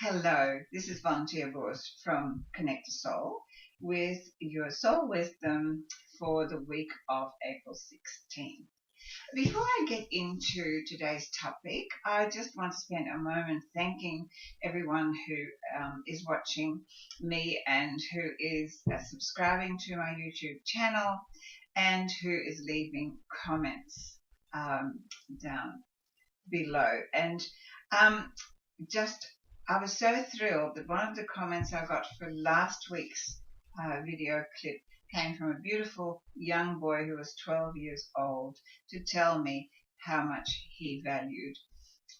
Hello, this is Yvonne Teoh Bource from Connect to Soul with your soul wisdom for the week of April 16. Before I get into today's topic, I just want to spend a moment thanking everyone who is watching me and who is subscribing to my YouTube channel and who is leaving comments down below. And um, just I was so thrilled that one of the comments I got for last week's video clip came from a beautiful young boy who was 12 years old to tell me how much he valued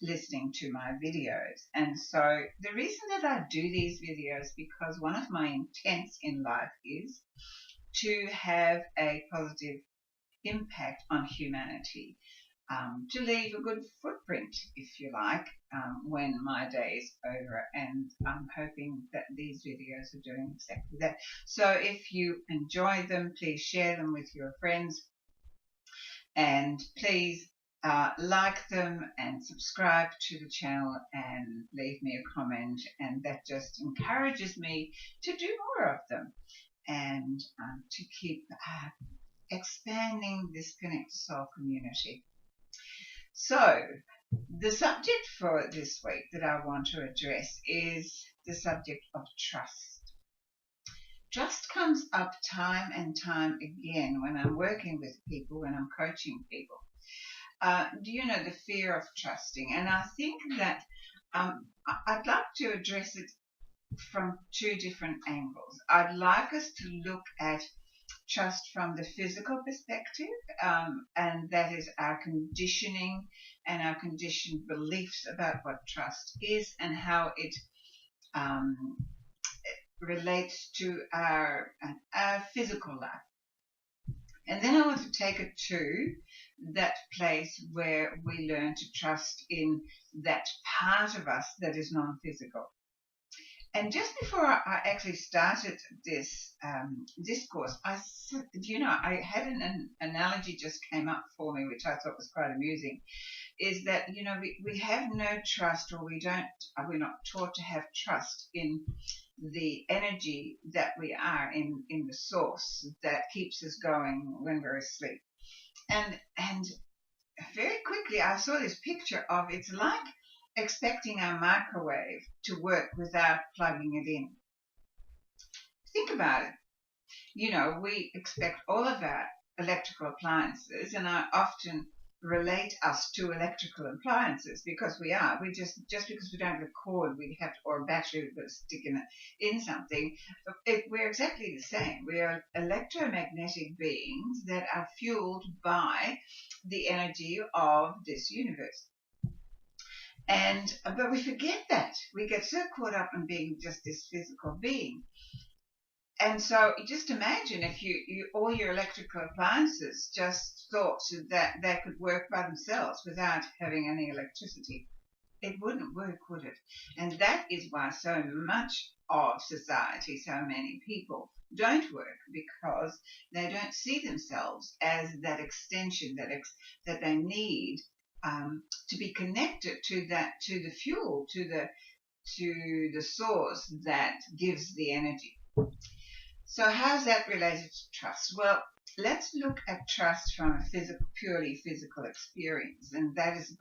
listening to my videos. And so the reason that I do these videos, because one of my intents in life is to have a positive impact on humanity, to leave a good footprint, if you like, when my day is over. And I'm hoping that these videos are doing exactly that. So if you enjoy them, please share them with your friends, and please like them and subscribe to the channel and leave me a comment, and that just encourages me to do more of them and to keep expanding this Connect to Soul community. So, the subject for this week that I want to address is the subject of trust. Trust comes up time and time again when I'm working with people, when I'm coaching people. Do you know the fear of trusting? And I think that I'd like to address it from two different angles. I'd like us to look at trust from the physical perspective, and that is our conditioning and our conditioned beliefs about what trust is and how it relates to our physical life. And then I want to take it to that place where we learn to trust in that part of us that is non-physical. And just before I actually started this discourse, I had an analogy just came up for me, which I thought was quite amusing, is that, we have no trust, or we're not taught to have trust in the energy that we are in the source that keeps us going when we're asleep. And very quickly I saw this picture of, it's like expecting our microwave to work without plugging it in. Think about it. We expect all of our electrical appliances, and I often relate us to electrical appliances because we just because we don't have a cord, we have to, or a battery, we've got to stick in something. We're exactly the same. We are electromagnetic beings that are fueled by the energy of this universe. But we forget that. We get so caught up in being just this physical being. And so just imagine if you all your electrical appliances just thought that they could work by themselves without having any electricity. It wouldn't work, would it? And that is why so much of society, so many people don't work, because they don't see themselves as that extension that they need to be connected to the fuel, to the source that gives the energy. So how's that related to trust? Well, let's look at trust from a purely physical experience, and that is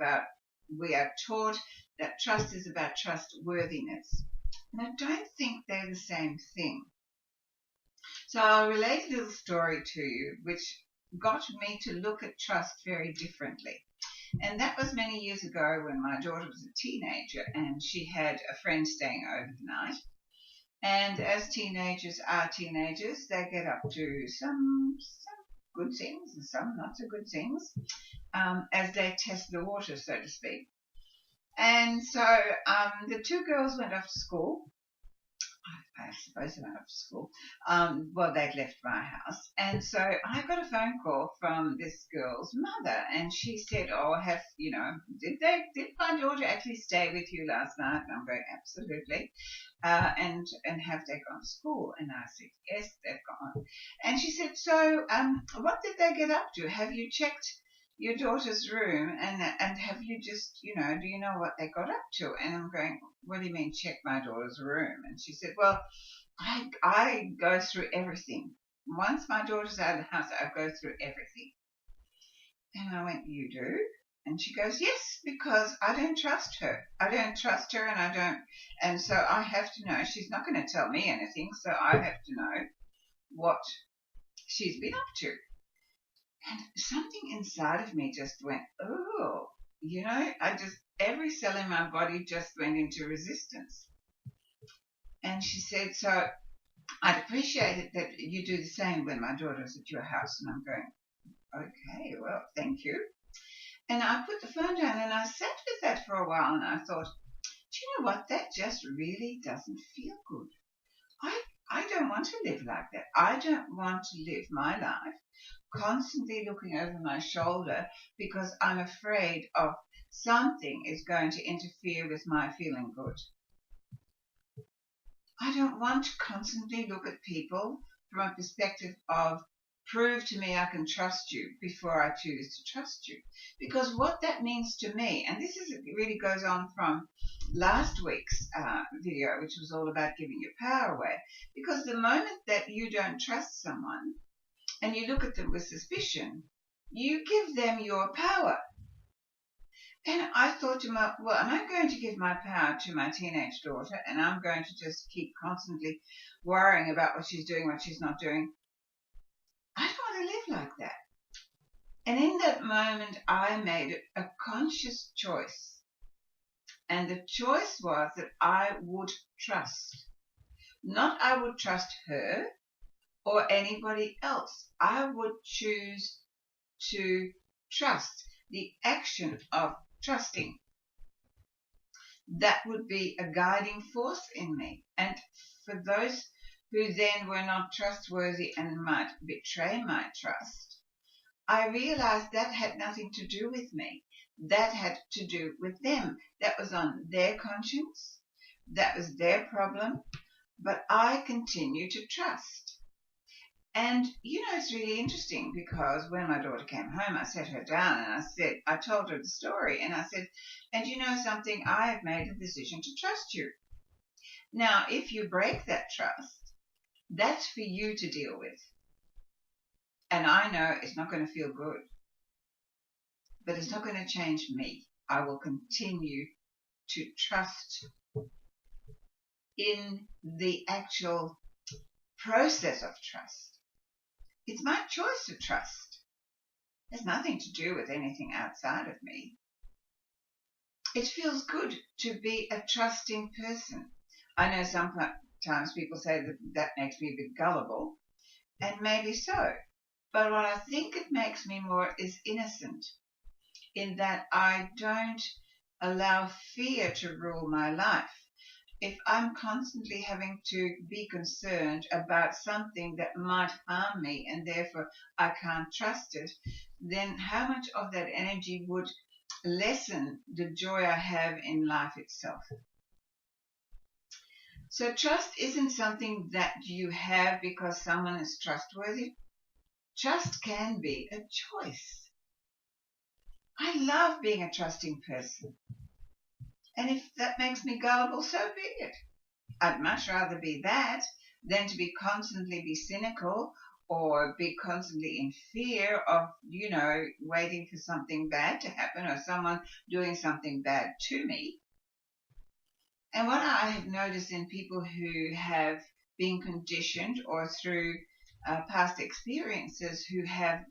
we are taught that trust is about trustworthiness. And I don't think they're the same thing. So I'll relate a little story to you which got me to look at trust very differently. And that was many years ago when my daughter was a teenager and she had a friend staying over the night. And as teenagers are teenagers, they get up to some good things and some not so good things, as they test the water, so to speak. And so the two girls went off to school. I suppose they went off to school. Well, they'd left my house. And so I got a phone call from this girl's mother, and she said, did my daughter actually stay with you last night? And I'm going, absolutely. And have they gone to school? And I said, yes, they've gone. And she said, so what did they get up to? Have you checked your daughter's room and have you just, do you know what they got up to? And I'm going, what do you mean check my daughter's room? And she said, well, I go through everything. Once my daughter's out of the house, I go through everything. And I went, you do? And she goes, yes, because I don't trust her. I don't trust her and so I have to know. She's not going to tell me anything, so I have to know what she's been up to. And something inside of me just went, oh, every cell in my body just went into resistance. And she said, so I'd appreciate it that you do the same when my daughter's at your house. And I'm going, okay, well, thank you. And I put the phone down and I sat with that for a while and I thought, do you know what? That just really doesn't feel good. I don't want to live like that. I don't want to live my life constantly looking over my shoulder because I'm afraid of something is going to interfere with my feeling good. I don't want to constantly look at people from a perspective of prove to me I can trust you before I choose to trust you. Because what that means to me, and it really goes on from last week's video, which was all about giving your power away, because the moment that you don't trust someone and you look at them with suspicion, you give them your power. And I thought to myself, well, am I going to give my power to my teenage daughter and I'm going to just keep constantly worrying about what she's doing, what she's not doing? I don't want to live like that. And in that moment, I made a conscious choice. And the choice was that I would trust. Not I would trust her or anybody else. I would choose to trust, the action of trusting. That would be a guiding force in me. And for those who then were not trustworthy and might betray my trust, I realized that had nothing to do with me. That had to do with them. That was on their conscience. That was their problem. But I continue to trust. And, it's really interesting because when my daughter came home, I sat her down and I told her the story. And I said, and you know something, I have made a decision to trust you. Now, if you break that trust, that's for you to deal with. And I know it's not going to feel good, but it's not going to change me. I will continue to trust in the actual process of trust. It's my choice to trust. It has nothing to do with anything outside of me. It feels good to be a trusting person. I know sometimes people say that makes me a bit gullible, and maybe so. But what I think it makes me more is innocent, in that I don't allow fear to rule my life. If I'm constantly having to be concerned about something that might harm me and therefore I can't trust it, then how much of that energy would lessen the joy I have in life itself? So trust isn't something that you have because someone is trustworthy. Trust can be a choice. I love being a trusting person. And if that makes me gullible, so be it. I'd much rather be that than to be cynical or be constantly in fear of, waiting for something bad to happen or someone doing something bad to me. And what I have noticed in people who have been conditioned or through past experiences who have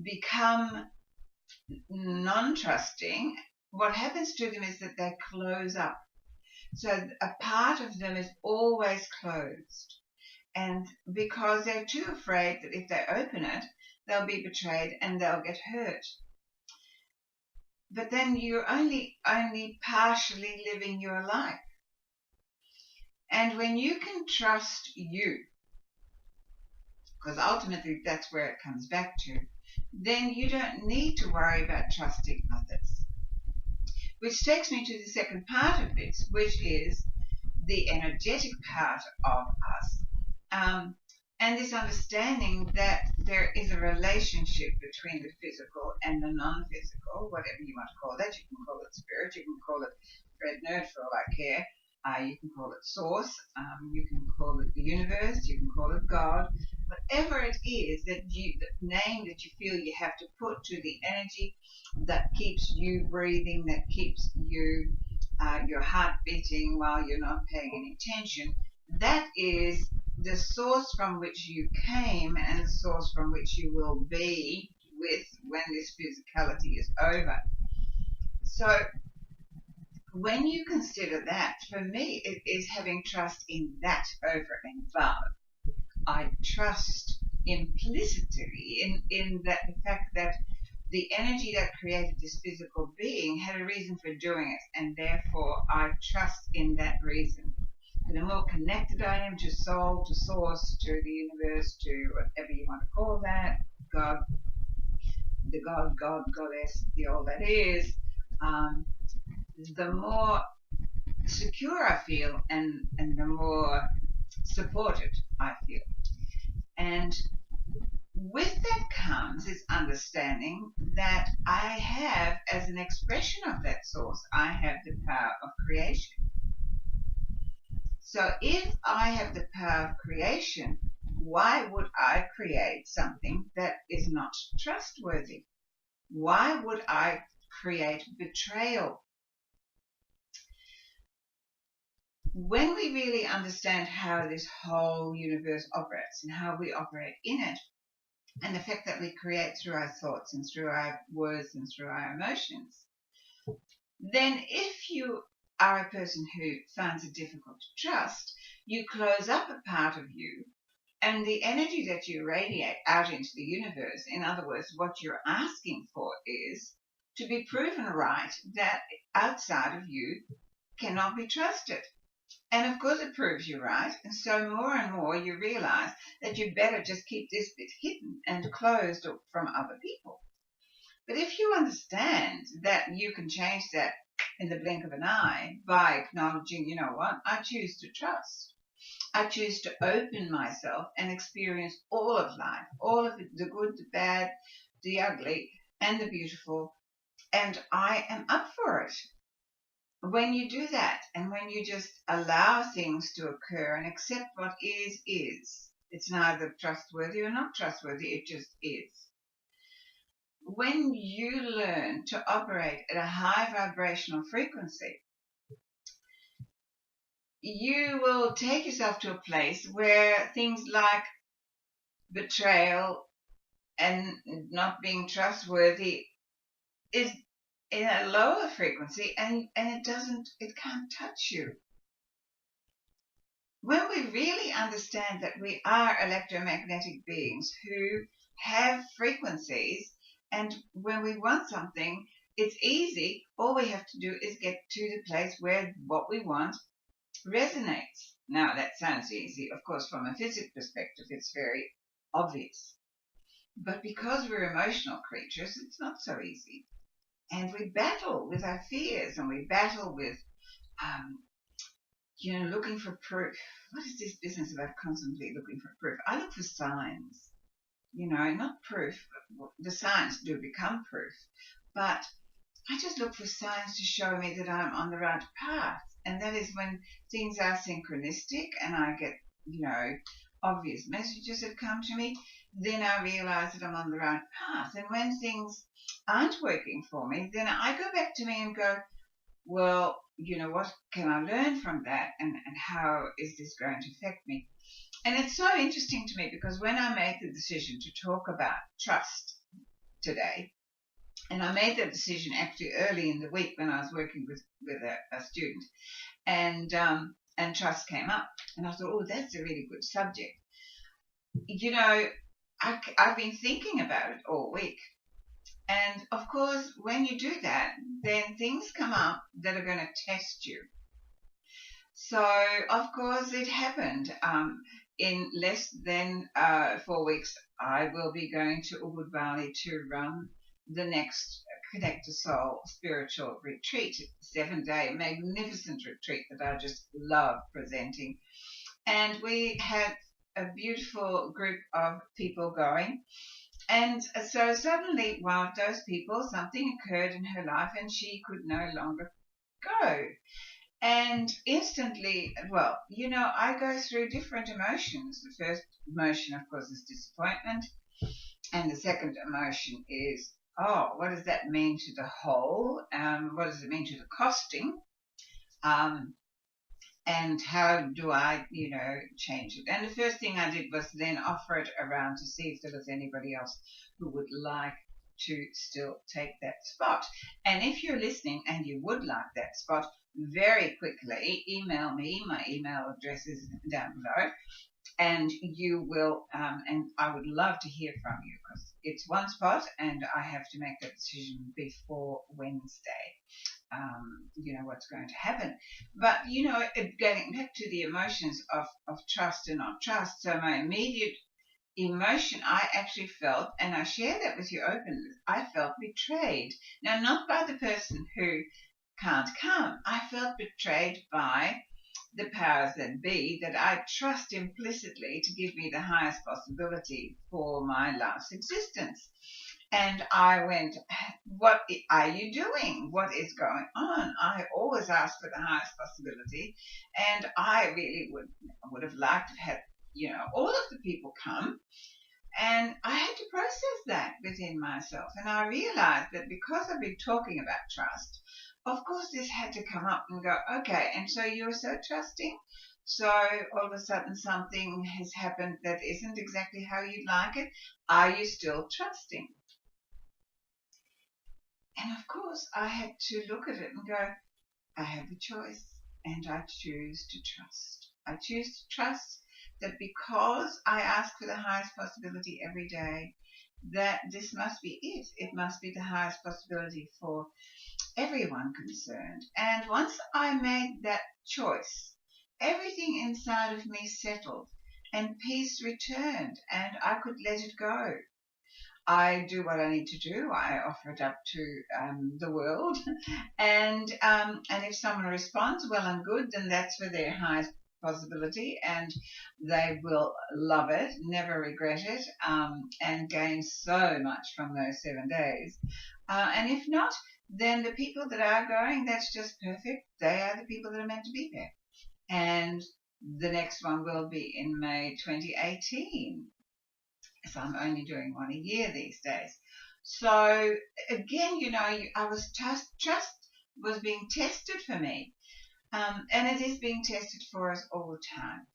become non-trusting, what happens to them is that they close up. So a part of them is always closed. And because they're too afraid that if they open it, they'll be betrayed and they'll get hurt. But then you're only partially living your life. And when you can trust you, because ultimately that's where it comes back to, then you don't need to worry about trusting others. Which takes me to the second part of this, which is the energetic part of us. And this understanding that there is a relationship between the physical and the non-physical, whatever you want to call that. You can call it spirit, you can call it red nerd for all I care, you can call it source, you can call it the universe, you can call it God, whatever it is that the name that you feel you have to put to the energy that keeps you breathing, that keeps you your heart beating while you're not paying any attention. That is the source from which you came and the source from which you will be with when this physicality is over. So when you consider that, for me, it is having trust in that over and above. I trust implicitly in that the fact that the energy that created this physical being had a reason for doing it, and therefore I trust in that reason. And the more connected I am to soul, to source, to the universe, to whatever you want to call that, God, the God, Goddess, the all that is, the more secure I feel, and the more supported I feel. And with that comes this understanding that I have, as an expression of that source, I have the power of creation. So if I have the power of creation, why would I create something that is not trustworthy? Why would I create betrayal? When we really understand how this whole universe operates and how we operate in it, and the fact that we create through our thoughts and through our words and through our emotions, then if you are a person who finds it difficult to trust, you close up a part of you, and the energy that you radiate out into the universe, in other words, what you're asking for is to be proven right that outside of you cannot be trusted. And of course it proves you right, and so more and more you realize that you better just keep this bit hidden and closed from other people. But if you understand that you can change that in the blink of an eye by acknowledging, you know what, I choose to trust. I choose to open myself and experience all of life, all of it, the good, the bad, the ugly, and the beautiful, and I am up for it. When you do that, and when you just allow things to occur and accept what is, it's neither trustworthy or not trustworthy, it just is. When you learn to operate at a high vibrational frequency, you will take yourself to a place where things like betrayal and not being trustworthy is in a lower frequency, and it can't touch you. When we really understand that we are electromagnetic beings who have frequencies, and when we want something, it's easy. All we have to do is get to the place where what we want resonates. Now, that sounds easy. Of course, from a physics perspective, it's very obvious. But because we're emotional creatures, it's not so easy. And we battle with our fears, and we battle with, looking for proof. What is this business about constantly looking for proof? I look for signs, not proof. The signs do become proof. But I just look for signs to show me that I'm on the right path. And that is when things are synchronistic and I get, obvious messages that come to me, then I realize that I'm on the right path. And when things aren't working for me, then I go back to me and go, well, what can I learn from that, and how is this going to affect me? And it's so interesting to me because when I made the decision to talk about trust today, and I made that decision actually early in the week when I was working with a student, and trust came up, and I thought, oh, that's a really good subject. I've been thinking about it all week. And of course, when you do that, then things come up that are going to test you. So, of course, it happened. In less than 4 weeks, I will be going to Ubud Valley to run the next Connect to Soul spiritual retreat, 7-day magnificent retreat that I just love presenting. And we had a beautiful group of people going. And so suddenly, one of those people, something occurred in her life and she could no longer go. And instantly, well, I go through different emotions. The first emotion, of course, is disappointment. And the second emotion is, oh, what does that mean to the whole? What does it mean to the costing? And how do I, change it? And the first thing I did was then offer it around to see if there was anybody else who would like to still take that spot. And if you're listening and you would like that spot, very quickly email me. My email address is down below. And you will, and I would love to hear from you, because it's one spot and I have to make that decision before Wednesday. What's going to happen. But, getting back to the emotions of trust and not trust. So my immediate emotion I actually felt, and I share that with you openly, I felt betrayed. Now, not by the person who can't come. I felt betrayed by the powers that be, that I trust implicitly to give me the highest possibility for my life's existence. And I went, what are you doing? What is going on? I always ask for the highest possibility. And I really would have liked to have, all of the people come. And I had to process that within myself. And I realized that because I've been talking about trust, of course this had to come up and go, okay, and so you're so trusting. So all of a sudden something has happened that isn't exactly how you'd like it. Are you still trusting? And of course I had to look at it and go, I have a choice and I choose to trust. I choose to trust that because I ask for the highest possibility every day, that this must be it. It must be the highest possibility for everyone concerned. And once I made that choice, everything inside of me settled and peace returned and I could let it go. I do what I need to do. I offer it up to the world, and if someone responds well and good, then that's for their highest possibility, and they will love it, never regret it, and gain so much from those 7 days. And if not, then the people that are going, that's just perfect. They are the people that are meant to be there. And the next one will be in May 2018. So I'm only doing one a year these days. So again, I was trust was being tested for me, and it is being tested for us all the time.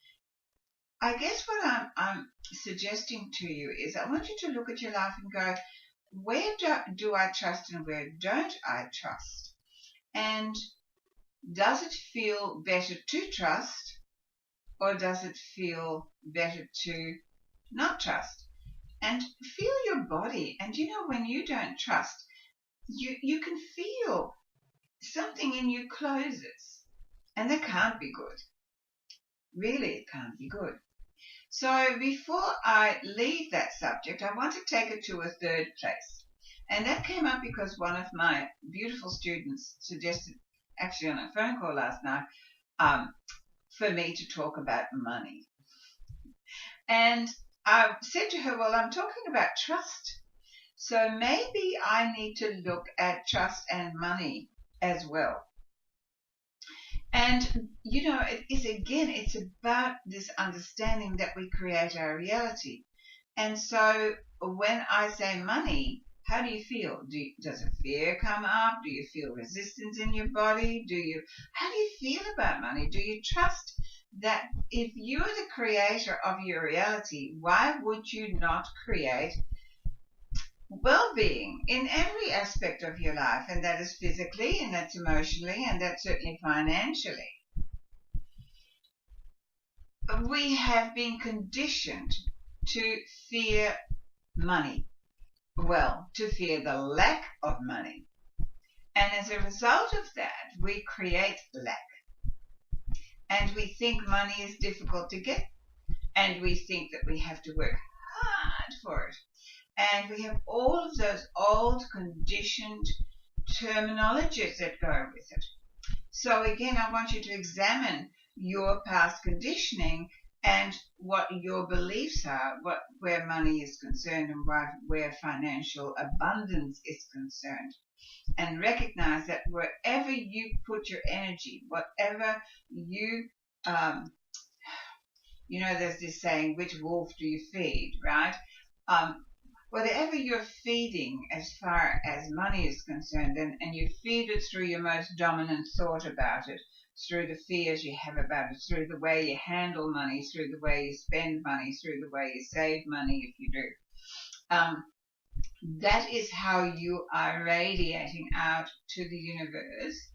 I guess what I'm suggesting to you is I want you to look at your life and go, where do I trust and where don't I trust? And does it feel better to trust, or does it feel better to not trust? And feel your body. And when you don't trust, you can feel something in you closes. And that can't be good. Really, it can't be good. So before I leave that subject, I want to take it to a third place. And that came up because one of my beautiful students suggested, actually on a phone call last night, for me to talk about money. And I said to her, well, I'm talking about trust. So maybe I need to look at trust and money as well. And, it's about this understanding that we create our reality. And so when I say money, how do you feel? Does a fear come up? Do you feel resistance in your body? How do you feel about money? Do you trust that if you're the creator of your reality, why would you not create well-being in every aspect of your life? And that is physically, and that's emotionally, and that's certainly financially. We have been conditioned to fear money. Well, to fear the lack of money. And as a result of that, we create lack. And we think money is difficult to get. And we think that we have to work hard for it. And we have all of those old conditioned terminologies that go with it. So again, I want you to examine your past conditioning and what your beliefs are, where money is concerned, and where financial abundance is concerned. And recognize that wherever you put your energy, whatever you, there's this saying, which wolf do you feed, right? Um, Whatever you're feeding as far as money is concerned, and you feed it through your most dominant thought about it, through the fears you have about it, through the way you handle money, through the way you spend money, through the way you save money if you do. That is how you are radiating out to the universe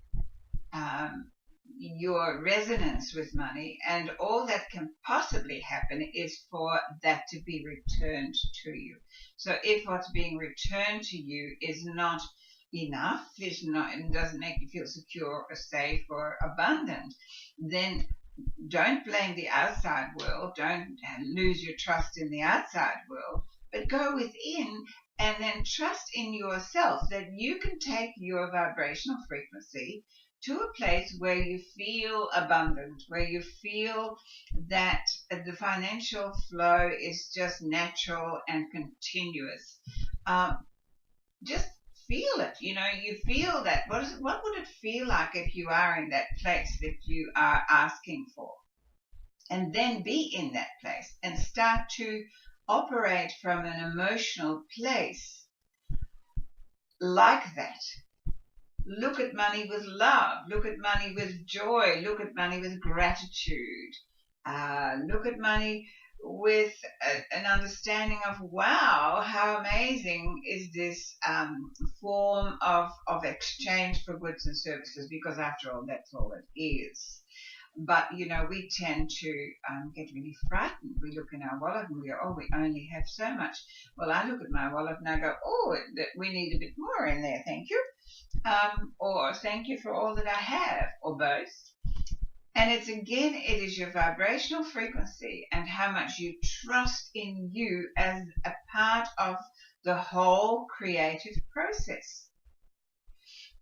your resonance with money, and all that can possibly happen is for that to be returned to you. So if what's being returned to you is not enough, it doesn't make you feel secure or safe or abundant, then don't blame the outside world, don't lose your trust in the outside world, but go within and then trust in yourself that you can take your vibrational frequency to a place where you feel abundant, where you feel that the financial flow is just natural and continuous. Just feel it. You feel that. What would it feel like if you are in that place that you are asking for? And then be in that place and start to operate from an emotional place like that. Look at money with love. Look at money with joy. Look at money with gratitude. Look at money with an understanding of, wow, how amazing is this form of exchange for goods and services, because after all, that's all it is. But, we tend to get really frightened. We look in our wallet and we go, oh, we only have so much. Well, I look at my wallet and I go, oh, we need a bit more in there, thank you. Or thank you for all that I have, or both. And it is your vibrational frequency and how much you trust in you as a part of the whole creative process.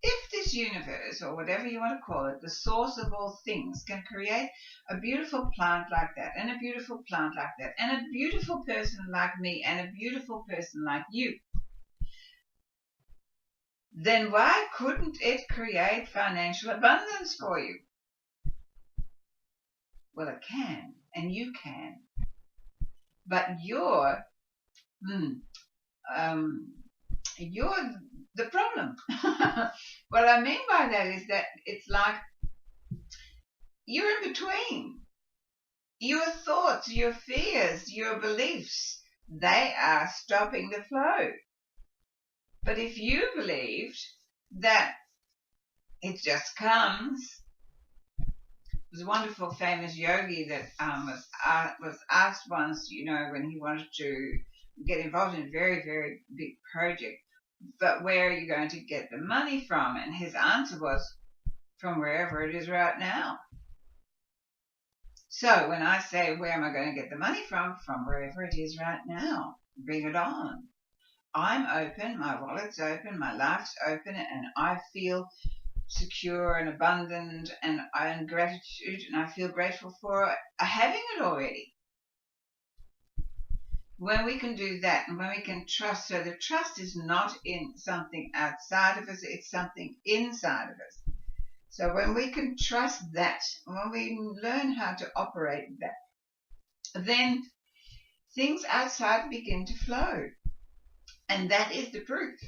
If this universe, or whatever you want to call it, the source of all things, can create a beautiful plant like that, and a beautiful plant like that, and a beautiful person like me, and a beautiful person like you, then why couldn't it create financial abundance for you? Well, it can, and you can. But you're the problem. What I mean by that is that it's like you're in between. Your thoughts, your fears, your beliefs, they are stopping the flow. But if you believed that it just comes, there's a wonderful famous yogi that was asked once, when he wanted to get involved in a very, very big project, but where are you going to get the money from? And his answer was, from wherever it is right now. So when I say, where am I going to get the money from? From wherever it is right now. Bring it on. I'm open, my wallet's open, my life's open, and I feel secure and abundant, and gratitude, and I feel grateful for having it already. When we can do that, and when we can trust, so the trust is not in something outside of us, it's something inside of us. So when we can trust that, when we learn how to operate that, then things outside begin to flow. And that is the proof.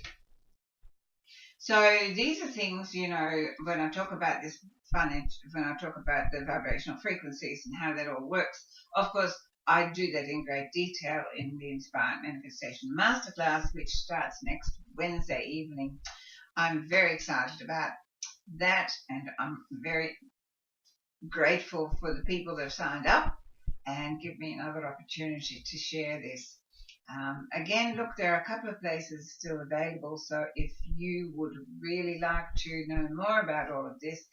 So these are things, when I talk about this when I talk about the vibrational frequencies and how that all works, of course, I do that in great detail in the Inspired Manifestation Masterclass, which starts next Wednesday evening. I'm very excited about that, and I'm very grateful for the people that have signed up and give me another opportunity to share this. Again, look, there are a couple of places still available, so if you would really like to know more about all of this,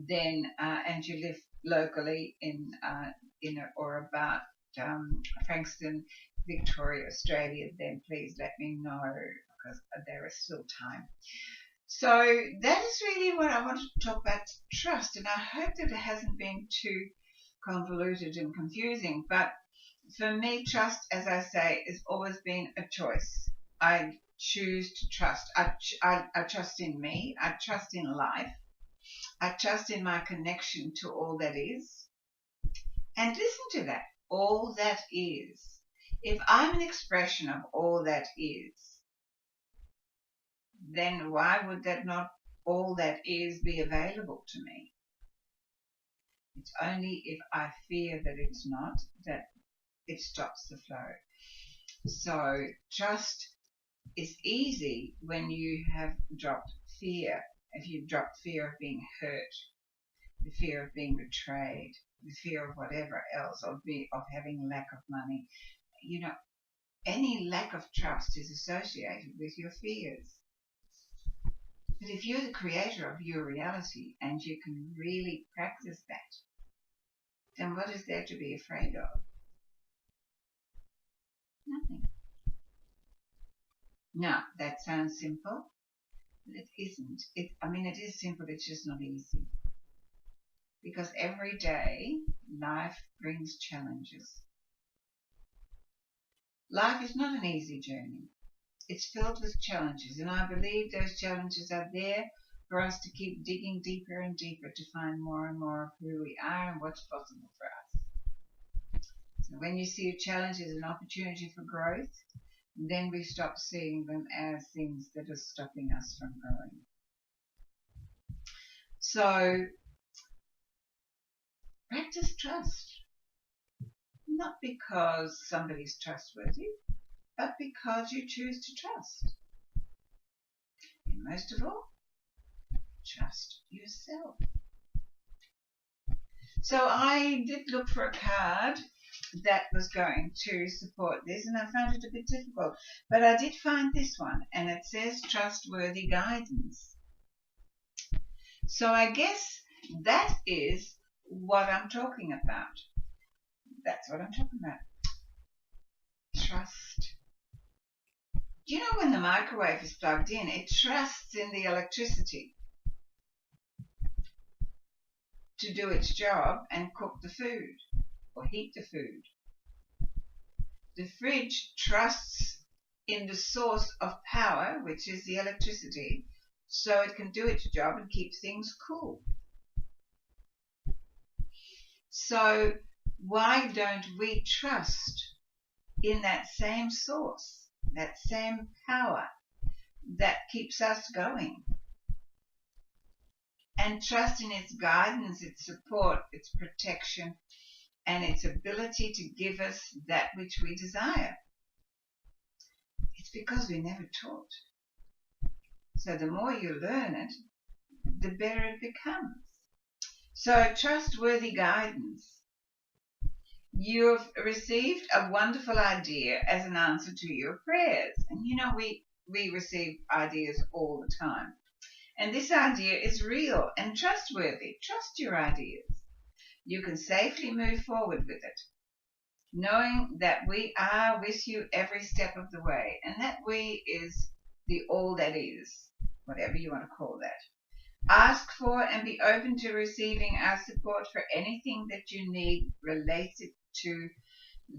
then and you live locally in or about Frankston, Victoria, Australia, then please let me know, because there is still time. So that is really what I wanted to talk about, trust, and I hope that it hasn't been too convoluted and confusing. But for me, trust, as I say, has always been a choice. I choose to trust. I trust in me. I trust in life. I trust in my connection to all that is. And listen to that. All that is. If I'm an expression of all that is, then why would that not all that is be available to me? It's only if I fear that it's not that it stops the flow. So trust is easy when you have dropped fear. If you've dropped fear of being hurt, the fear of being betrayed, the fear of whatever else, of having lack of money. You know, any lack of trust is associated with your fears. But if you're the creator of your reality and you can really practice that, then what is there to be afraid of? Nothing. Now, that sounds simple, but it isn't. It is simple, it's just not easy. Because every day, life brings challenges. Life is not an easy journey. It's filled with challenges, and I believe those challenges are there for us to keep digging deeper and deeper to find more and more of who we are and what's possible for us. So when you see a challenge as an opportunity for growth, then we stop seeing them as things that are stopping us from growing. So practice trust. Not because somebody's trustworthy, but because you choose to trust. And most of all, trust yourself. So I did look for a card that was going to support this, and I found it a bit difficult. But I did find this one, and it says trustworthy guidance. So I guess that is what I'm talking about. That's what I'm talking about. Trust. You know, when the microwave is plugged in, it trusts in the electricity to do its job and cook the food or heat the food. The fridge trusts in the source of power, which is the electricity, so it can do its job and keep things cool. So why don't we trust in that same source, that same power that keeps us going? And trust in its guidance, its support, its protection, and its ability to give us that which we desire. It's because we're never taught. So the more you learn it, the better it becomes. So trustworthy guidance. You've received a wonderful idea as an answer to your prayers. And you know, we receive ideas all the time. And this idea is real and trustworthy. Trust your ideas. You can safely move forward with it, knowing that we are with you every step of the way. And that we is the all that is, whatever you want to call that. Ask for and be open to receiving our support for anything that you need related to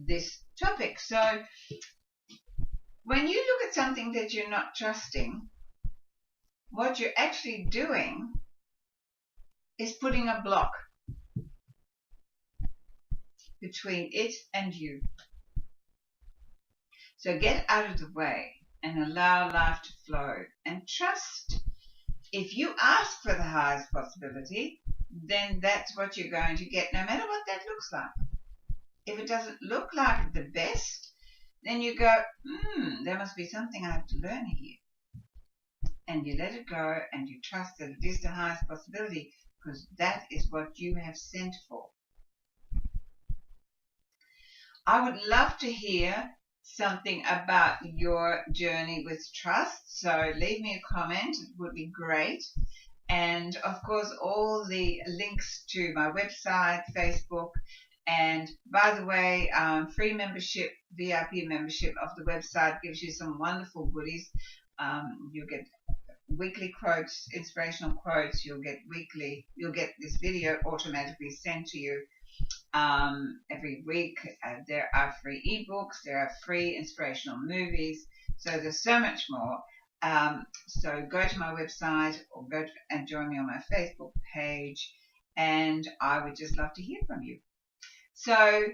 this topic. So when you look at something that you're not trusting, what you're actually doing is putting a block between it and you. So get out of the way and allow life to flow and trust. If you ask for the highest possibility, then that's what you're going to get, no matter what that looks like. If it doesn't look like the best, then you go, there must be something I have to learn here. And you let it go and you trust that it is the highest possibility, because that is what you have sent for. I would love to hear something about your journey with trust, so leave me a comment, it would be great. And of course all the links to my website, Facebook, and by the way, free membership, VIP membership of the website gives you some wonderful goodies. You'll get weekly quotes, inspirational quotes, you'll get this video automatically sent to you. Every week there are free ebooks, there are free inspirational movies, so there's so much more. So go to my website or go and join me on my Facebook page, and I would just love to hear from you. So I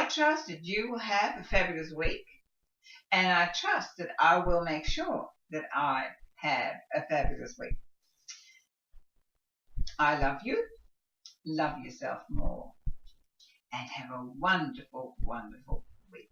trust that you will have a fabulous week, and I trust that I will make sure that I have a fabulous week. I love you. Love yourself more, and have a wonderful, wonderful week.